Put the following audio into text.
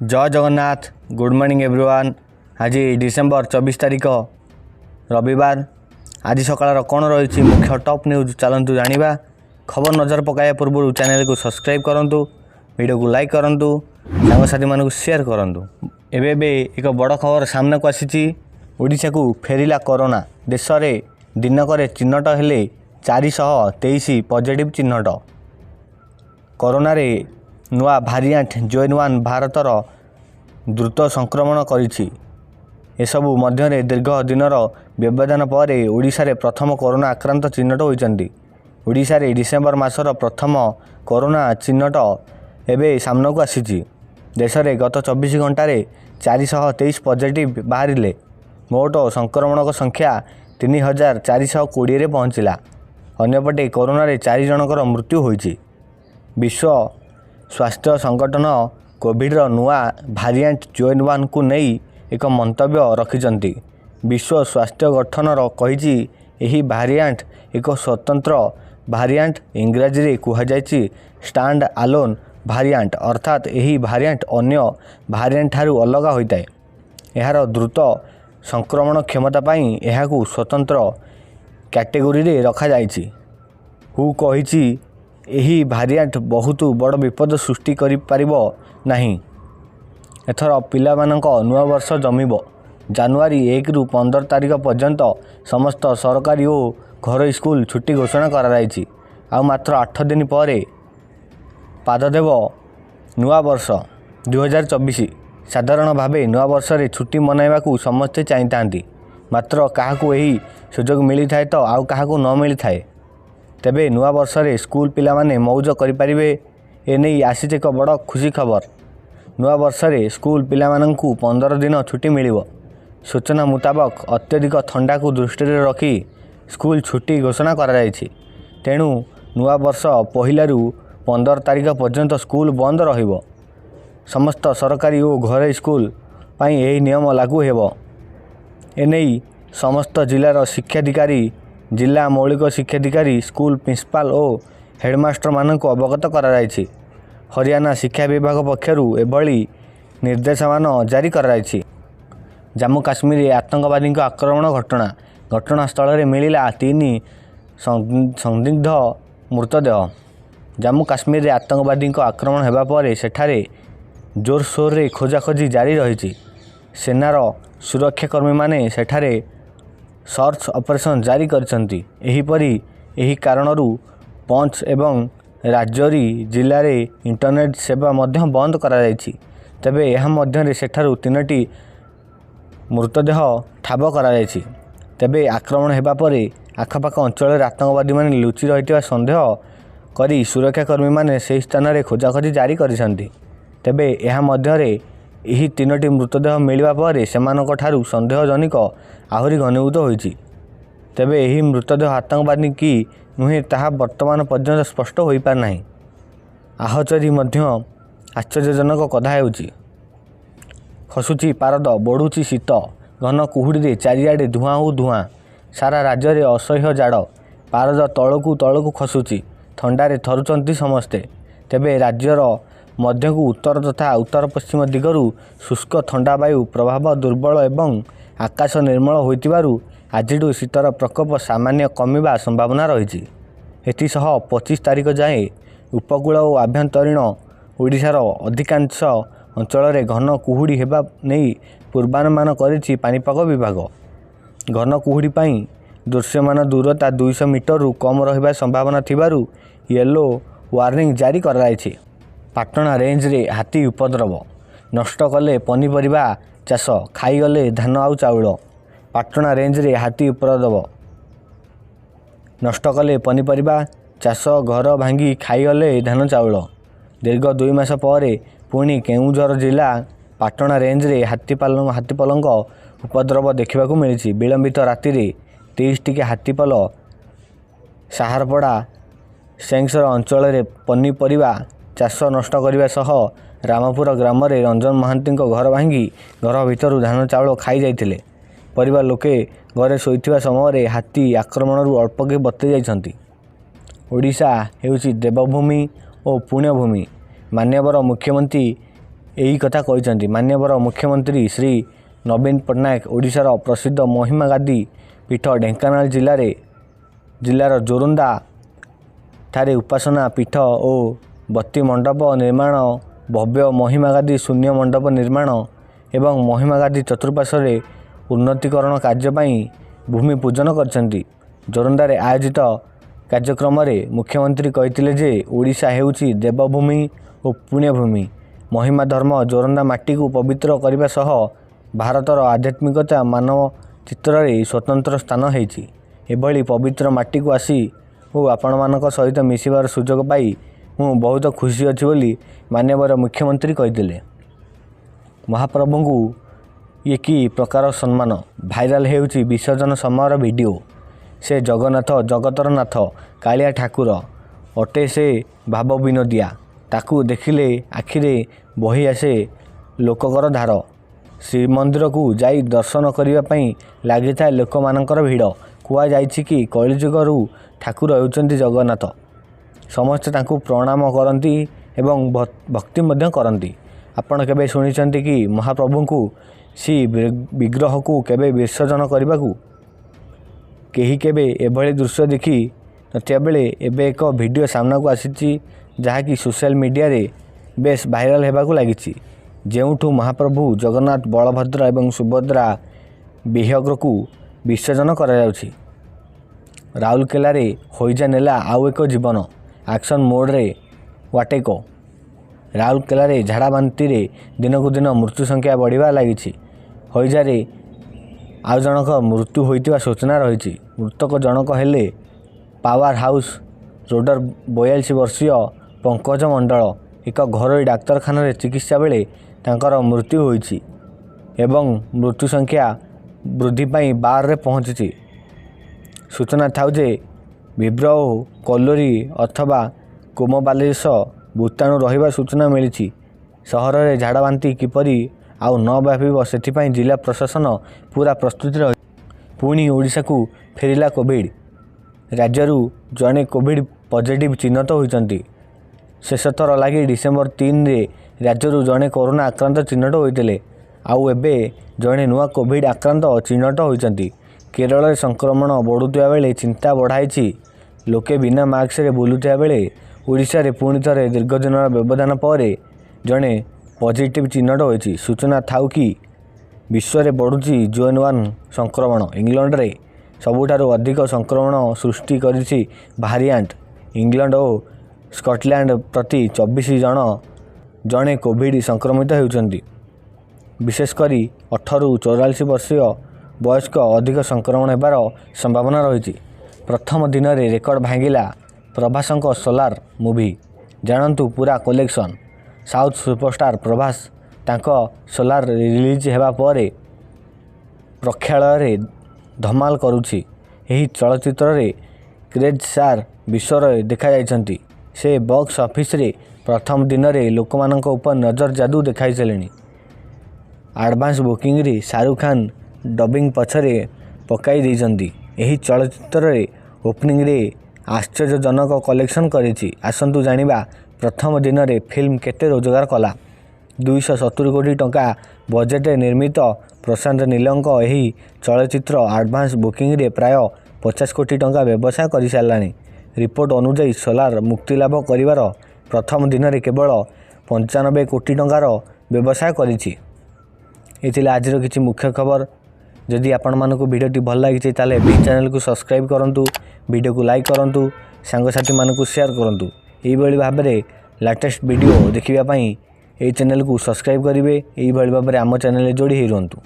जय Jagannath. Good morning everyone. आज December 24 तारिख रविवार। आज सकाळ कौन रही मुख्य टॉप न्यूज चलतु जाना। खबर नजर पकाया पूर्व चैनल को सब्सक्राइब करूँ, वीडियो को लाइक करूँ, सांगसाथी मानक शेयर करूँ। एबे एक बड़ खबर सामना को आसी। ओडिशा को फेरिला कोरोना। देश में दिनक चिन्हट हेले 423 पॉजिटिव चिन्हट। कोरोना रे नुआ भारिएंट JN.1 भारतर द्रुत संक्रमण करिछि। एसबु मध्य दीर्घ दिनर व्यवधान पर ओडिशा रे प्रथम कोरोना आक्रांत चिन्हट होइछन्ति। ओडिशा रे डिसेम्बर मासर प्रथम कोरोना चिन्हट एबे सामना को आसीछि। देश में गत 24 घंटा 423 पॉजिटिव बाहरिले। मोट संक्रमण संख्या 3420 रे पहुँचला। अन्यपटे कोरोना रे 4 जनकर मृत्यु होइछि। विश्व स्वास्थ्य संगठन कोविड नुआ भारिएंट JN.1 को नहीं एक मंतव्य रखिछन्ति। विश्व स्वास्थ्य गठन कहिछि एही भारिएंट एक स्वतंत्र भारिएंट। इंग्राजी रे कुहाଯାଇଛି स्टैंड अलोन भारिएंट, अर्थात एही भारिएंट अन्य भारिएंट ठारू अलग होइताए। एहार द्रुत संक्रमण क्षमता पाई एहाकू स्वतंत्र कैटेगोरी रे रखा जाइछि। हु कहिछि एही भारिएंट बहुत बड़ विपद सृष्टि करि परिबो नाही। एथर पिलामानंक नुआ वर्ष जमिबो। जनवरी 1 रु 15 तारिख पर्यंत समस्त सरकारी और घर स्कूल छुट्टी घोषणा करा जाइछि। आ मात्र 8 दिन पर पाद देव नुआ वर्ष 2024। साधारण भावे नुआ वर्ष रे छुट्टी मनाइबाकू समस्ते चाहितांती, मात्र काहाकू एही सुजोग मिली थाए तो आउ काहाकू न मिली थाए। तेबे नुआ वर्ष रे स्कूल पिला माने मौज करि परिबे। एने आसी एक बड़ खुशी खबर। नुआ वर्ष रे स्कूल पिला मानंकू 15 दिन छुट्टी मिलिबो। सूचना मुताबक अत्यधिक ठंडा को दृष्टि रे रखी स्कूल छुट्टी घोषणा करा जाइछि। तेणु नुआ वर्ष 1 रु 15 तारिख पर्यंत स्कूल बंद रहिबो। समस्त सरकारी और घर स्कूल पाई एही नियम लागू हेबो। एने समस्त जिलार शिक्षाधिकारी, जिला मौलिक शिक्षाधिकारी, स्कूल प्रिंसिपाल और हेडमास्टर मानक अवगत करा जाइछि। हरियाणा शिक्षा विभाग पक्षरु एभली निर्देशमान जारी करा जाइछि। जम्मू काश्मीर आतंकवादी आक्रमण घटनास्थल में मिलिला 3 संदिग्ध मृतदेह। जम्मू काश्मीर आतंकवादी आक्रमण हेबा परे सेठारे जोरसोर रे खोजाखोजी जारी रही। सेनार सुरक्षाकर्मी माने सेठारे सर्च ऑपरेशन जारी करछन्ति। एहीपरि एही कारणरू पंच एवं राजौरी जिले में इंटरनेट सेवा मध्य बंद करा जाइछि। तेबे यह मध्य सेठारू 3टी मृतदेह ठाब करा जाइछि। तेबे आक्रमण हेबा परे आखपाख अंचल आतंकवादी माने लुचि रहितबा संदेह करी सुरक्षाकर्मी माने से स्थान रे खोजाखोजी जारी करिसन्ति। तेबे यह मध्य एही 3टी मृतदेह मिलवा पर सेमानक ठारू संदेहजनक आहुरी घनीभूत होइछि। तेबे एही मृतदेह आतंकवादी कि नुहे ताहा वर्तमान पर्यंत स्पष्ट हो पार नाही। आहचरी मध्य आश्चर्यजनक कथा हेउछि। खसुची पारद, बढ़ुची शीत, घन कुहुड़ी चारिआडे धुआं हो धुआं। सारा राज्य में असह्य जाड़। पारद तलकू तलकू खसुची। थंडारे थरुचंती समस्ते। तेबे राज्यर मध्य को उत्तर तथा उत्तर पश्चिम दिगरू शुष्क थंडा वायु प्रभाव दुर्बल एवं आकाश निर्मल होइतिबारु आजिडू शीतर प्रकोप सामान्य कमिबा संभावना रही। एथिसह 25 तारिख जाए उपकूल और आभ्यंतरीण ओडिशार अधिकांश अंचल में घन कुहुड़ी हेबा नहीं पूर्वानुमान करिछि पानीपाग विभाग। घन कुहुड़ी पाई दृश्यमान दूरता 200 मीटर रु कम रहिबा संभावना थिबारु येलो वार्निंग जारी कराଯାଇଛି। पाटणा रेंज रे हाथी उपद्रव। नष्ट कले पनीपरिबा चाष, खाईगले धान आउ चाउल। पाटणा रेंज रे हाथी उपद्रव नष्ट कले पनीपरिबा चाष, घर भांगी खाईगले धान चाउल। दीर्घ 2 मास पर पुणी केउझर जिला पाटणा रेंज रे हाथीपलक उपद्रव देखा मिली। विलंबित राति 30टी हाथीपल साहारपड़ा सेंसर अंचल में पनीपरिबा चाष नष्ट करने सह रामपुर ग्राम में रंजन महांती घर भांगी घर भितर धान चाउल खाई जाइथिले। परिवार लोके घरे शोइथिबा समय हाथी आक्रमण अल्पके बतई जाइछन्ति। ओडिशा हेउछि देवभूमि और पुण्यभूमि। मान्यवर मुख्यमंत्री ଏହି କଥା କହିଛନ୍ତି। ମାନ୍ୟବର ମୁଖ୍ୟମନ୍ତ୍ରୀ ଶ୍ରୀ ନବୀନ ପଟ୍ଟନାୟକ ଓଡ଼ିଶାର ପ୍ରସିଦ୍ଧ ମହିମାଗାଦି ପୀଠ ଢେଙ୍କାନାଳ ଜିଲ୍ଲାର ଜୋରନ୍ଦା ଠାରେ ଉପାସନା ପୀଠ ଓ ବତୀ ମଣ୍ଡପ ନିର୍ମାଣ, ଭବ୍ୟ ମହିମାଗାଦି ଶୂନ୍ୟ ମଣ୍ଡପ ନିର୍ମାଣ ଏବଂ ମହିମାଗାଦି ଚତୁଃପାର୍ଶ୍ୱରେ ଉନ୍ନତିକରଣ କାର୍ଯ୍ୟ ପାଇଁ ଭୂମି ପୂଜନ କରିଛନ୍ତି। ଜୋରନ୍ଦାରେ ଆୟୋଜିତ କାର୍ଯ୍ୟକ୍ରମରେ ମୁଖ୍ୟମନ୍ତ୍ରୀ କହିଥିଲେ ଯେ ଓଡ଼ିଶା ହେଉଛି ଦେବଭୂମି ଓ ପୁଣ୍ୟଭୂମି। ମହିମା ଧର୍ମ ଜୋରନ୍ଦା ମାଟିକୁ ପବିତ୍ର କରିବା ସହ ଭାରତର ଆଧ୍ୟାତ୍ମିକତା ମାନବ ଚିତ୍ରରେ ସ୍ୱତନ୍ତ୍ର ସ୍ଥାନ ହେଇଛି। ଏଭଳି ପବିତ୍ର ମାଟିକୁ ଆସି ଓ ଆପଣମାନଙ୍କ ସହିତ ମିଶିବାର ସୁଯୋଗ ପାଇ ମୁଁ ବହୁତ ଖୁସି ଅଛି ବୋଲି ମାନ୍ୟବର ମୁଖ୍ୟମନ୍ତ୍ରୀ କହିଥିଲେ। ମହାପ୍ରଭୁଙ୍କୁ ଇଏ କି ପ୍ରକାର ସମ୍ମାନ! ଭାଇରାଲ ହେଉଛି ବିସର୍ଜନ ସମୟର ଭିଡ଼ିଓ। ସେ ଜଗନ୍ନାଥ, ଜଗତର ନାଥ, କାଳିଆ ଠାକୁର ଅଟେ, ସେ ଭାବ ବିନୋଦିଆ। ତାକୁ ଦେଖିଲେ ଆଖିରେ ବହି ଆସେ ଲୋକଙ୍କର ଧାର। ଶ୍ରୀମନ୍ଦିରକୁ ଯାଇ ଦର୍ଶନ କରିବା ପାଇଁ ଲାଗିଥାଏ ଲୋକମାନଙ୍କର ଭିଡ଼। କୁହାଯାଇଛି କି କଳିଯୁଗରୁ ଠାକୁର ହେଉଛନ୍ତି ଜଗନ୍ନାଥ। ସମସ୍ତେ ତାଙ୍କୁ ପ୍ରଣାମ କରନ୍ତି ଏବଂ ଭକ୍ତି ମଧ୍ୟ କରନ୍ତି। ଆପଣ କେବେ ଶୁଣିଛନ୍ତି କି ମହାପ୍ରଭୁଙ୍କୁ ଶ୍ରୀ ବିଗ୍ରହକୁ କେବେ ବିସର୍ଜନ କରିବାକୁ? କେହି କେବେ ଏଭଳି ଦୃଶ୍ୟ ଦେଖି ନଥିବା ବେଳେ ଏବେ ଏକ ଭିଡ଼ିଓ ସାମ୍ନାକୁ ଆସିଛି ଯାହାକି ସୋସିଆଲ ମିଡ଼ିଆରେ ବେଶ୍ ଭାଇରାଲ ହେବାକୁ ଲାଗିଛି। ଯେଉଁଠୁ ମହାପ୍ରଭୁ ଜଗନ୍ନାଥ, ବଳଭଦ୍ର ଏବଂ ସୁଭଦ୍ରା ବିଗ୍ରହକୁ ବିସର୍ଜନ କରାଯାଉଛି। ରାଉରକେଲାରେ ହଇଜା ନେଲା ଆଉ ଏକ ଜୀବନ, ଆକ୍ସନ୍ ମୋଡ଼ରେ ୱାଟେକ। ରାଉରକେଲାରେ ଝାଡ଼ା ବାନ୍ତିରେ ଦିନକୁ ଦିନ ମୃତ୍ୟୁ ସଂଖ୍ୟା ବଢ଼ିବା ଲାଗିଛି। ହଇଜାରେ ଆଉ ଜଣକ ମୃତ୍ୟୁ ହୋଇଥିବା ସୂଚନା ରହିଛି। ମୃତକ ଜଣକ ହେଲେ ପାୱାର ହାଉସ୍ ରୋଡ଼ର 42 ବର୍ଷୀୟ ପଙ୍କଜ ମଣ୍ଡଳ। ଏକ ଘରୋଇ ଡାକ୍ତରଖାନାରେ ଚିକିତ୍ସା ବେଳେ ତାଙ୍କର ମୃତ୍ୟୁ ହୋଇଛି ଏବଂ ମୃତ୍ୟୁ ସଂଖ୍ୟା ବୃଦ୍ଧି ପାଇଁ 12ରେ ପହଞ୍ଚିଛି। ସୂଚନା ଥାଉ ଯେ ଭିବ୍ର ଓ କଲୋରି ଅଥବା କୋମୋବାଲିସ ଭୂତାଣୁ ରହିବା ସୂଚନା ମିଳିଛି। ସହରରେ ଝାଡ଼ାବାନ୍ତି କିପରି ଆଉ ନ ବ୍ୟାପିବ ସେଥିପାଇଁ ଜିଲ୍ଲା ପ୍ରଶାସନ ପୁରା ପ୍ରସ୍ତୁତିରେ ରହିଛି। ପୁଣି ଓଡ଼ିଶାକୁ ଫେରିଲା କୋଭିଡ୍। ରାଜ୍ୟରୁ ଜଣେ କୋଭିଡ୍ ପଜିଟିଭ୍ ଚିହ୍ନଟ ହୋଇଛନ୍ତି। ଶେଷଥର ଲାଗି ଡିସେମ୍ବର 3ରେ ରାଜ୍ୟରୁ ଜଣେ କରୋନା ଆକ୍ରାନ୍ତ ଚିହ୍ନଟ ହୋଇଥିଲେ। ଆଉ ଏବେ ଜଣେ ନୂଆ କୋଭିଡ୍ ଆକ୍ରାନ୍ତ ଚିହ୍ନଟ ହୋଇଛନ୍ତି। କେରଳରେ ସଂକ୍ରମଣ ବଢ଼ୁଥିବା ବେଳେ ଚିନ୍ତା ବଢ଼ାଇଛି। ଲୋକେ ବିନା ମାସ୍କରେ ବୁଲୁଥିବା ବେଳେ ଓଡ଼ିଶାରେ ପୁଣି ଥରେ ଦୀର୍ଘଦିନର ବ୍ୟବଧାନ ପରେ ଜଣେ ପଜିଟିଭ୍ ଚିହ୍ନଟ ହୋଇଛି। ସୂଚନା ଥାଉ କି ବିଶ୍ୱରେ ବଢ଼ୁଛି ଜୋନ୍ 1 ସଂକ୍ରମଣ। ଇଂଲଣ୍ଡରେ ସବୁଠାରୁ ଅଧିକ ସଂକ୍ରମଣ ସୃଷ୍ଟି କରିଛି ଭାରିଆଣ୍ଟ। ଇଂଲଣ୍ଡ ଓ ସ୍କଟଲ୍ୟାଣ୍ଡ ପ୍ରତି 24 ଜଣେ କୋଭିଡ୍ ସଂକ୍ରମିତ ହେଉଛନ୍ତି। ବିଶେଷ କରି 18ରୁ 44 ବର୍ଷ ବୟସ୍କ ଅଧିକ ସଂକ୍ରମଣ ହେବାର ସମ୍ଭାବନା ରହିଛି। ପ୍ରଥମ ଦିନରେ ରେକର୍ଡ ଭାଙ୍ଗିଲା ପ୍ରଭାସଙ୍କ ସୋଲାର ମୁଭି। ଜାଣନ୍ତୁ ପୁରା କଲେକ୍ସନ୍। ସାଉଥ୍ ସୁପରଷ୍ଟାର ପ୍ରଭାସ ତାଙ୍କ ସୋଲାର ରିଲିଜ୍ ହେବା ପରେ ପ୍ରେକ୍ଷାଳୟରେ ଧମାଲ କରୁଛି। ଏହି ଚଳଚ୍ଚିତ୍ରରେ କ୍ରେଜ୍ ସାରା ବିଶ୍ୱରେ ଦେଖାଯାଇଛନ୍ତି। ସେ ବକ୍ସ ଅଫିସରେ ପ୍ରଥମ ଦିନରେ ଲୋକମାନଙ୍କ ଉପରେ ନଜର ଜାଦୁ ଦେଖାଇସାରିଲେଣି। ଆଡଭାନ୍ସ ବୁକିଂରେ ଶାହରୁଖ ଖାନ ଡବିଂ ପଛରେ ପକାଇ ଦେଇଛନ୍ତି। ଏହି ଚଳଚ୍ଚିତ୍ରରେ ଓପନିଂରେ ଆଶ୍ଚର୍ଯ୍ୟଜନକ କଲେକ୍ସନ୍ କରିଛି। ଆସନ୍ତୁ ଜାଣିବା ପ୍ରଥମ ଦିନରେ ଫିଲ୍ମ କେତେ ରୋଜଗାର କଲା। 270 କୋଟି ଟଙ୍କା ବଜେଟରେ ନିର୍ମିତ ପ୍ରଶାନ୍ତ ନୀଲଙ୍କ ଏହି ଚଳଚ୍ଚିତ୍ର ଆଡଭାନ୍ସ ବୁକିଂରେ ପ୍ରାୟ 50 କୋଟି ଟଙ୍କା ବ୍ୟବସାୟ କରିସାରିଲାଣି। ରିପୋର୍ଟ ଅନୁଯାୟୀ ସୋଲାର ମୁକ୍ତିଲାଭ କରିବାର ପ୍ରଥମ ଦିନରେ କେବଳ 95 କୋଟି ଟଙ୍କାର ବ୍ୟବସାୟ କରିଛି। ଏ ଥିଲା ଆଜିର କିଛି ମୁଖ୍ୟ ଖବର। ଯଦି ଆପଣମାନଙ୍କୁ ଭିଡ଼ିଓଟି ଭଲ ଲାଗିଛି ତାହେଲେ ଏହି ଚ୍ୟାନେଲକୁ ସବସ୍କ୍ରାଇବ୍ କରନ୍ତୁ, ଭିଡ଼ିଓକୁ ଲାଇକ୍ କରନ୍ତୁ, ସାଙ୍ଗସାଥିମାନଙ୍କୁ ସେୟାର କରନ୍ତୁ। ଏହିଭଳି ଭାବରେ ଲାଟେଷ୍ଟ ଭିଡ଼ିଓ ଦେଖିବା ପାଇଁ ଏହି ଚ୍ୟାନେଲକୁ ସବସ୍କ୍ରାଇବ୍ କରିବେ। ଏହିଭଳି ଭାବରେ ଆମ ଚ୍ୟାନେଲରେ ଯୋଡ଼ି ହୋଇ ରୁହନ୍ତୁ।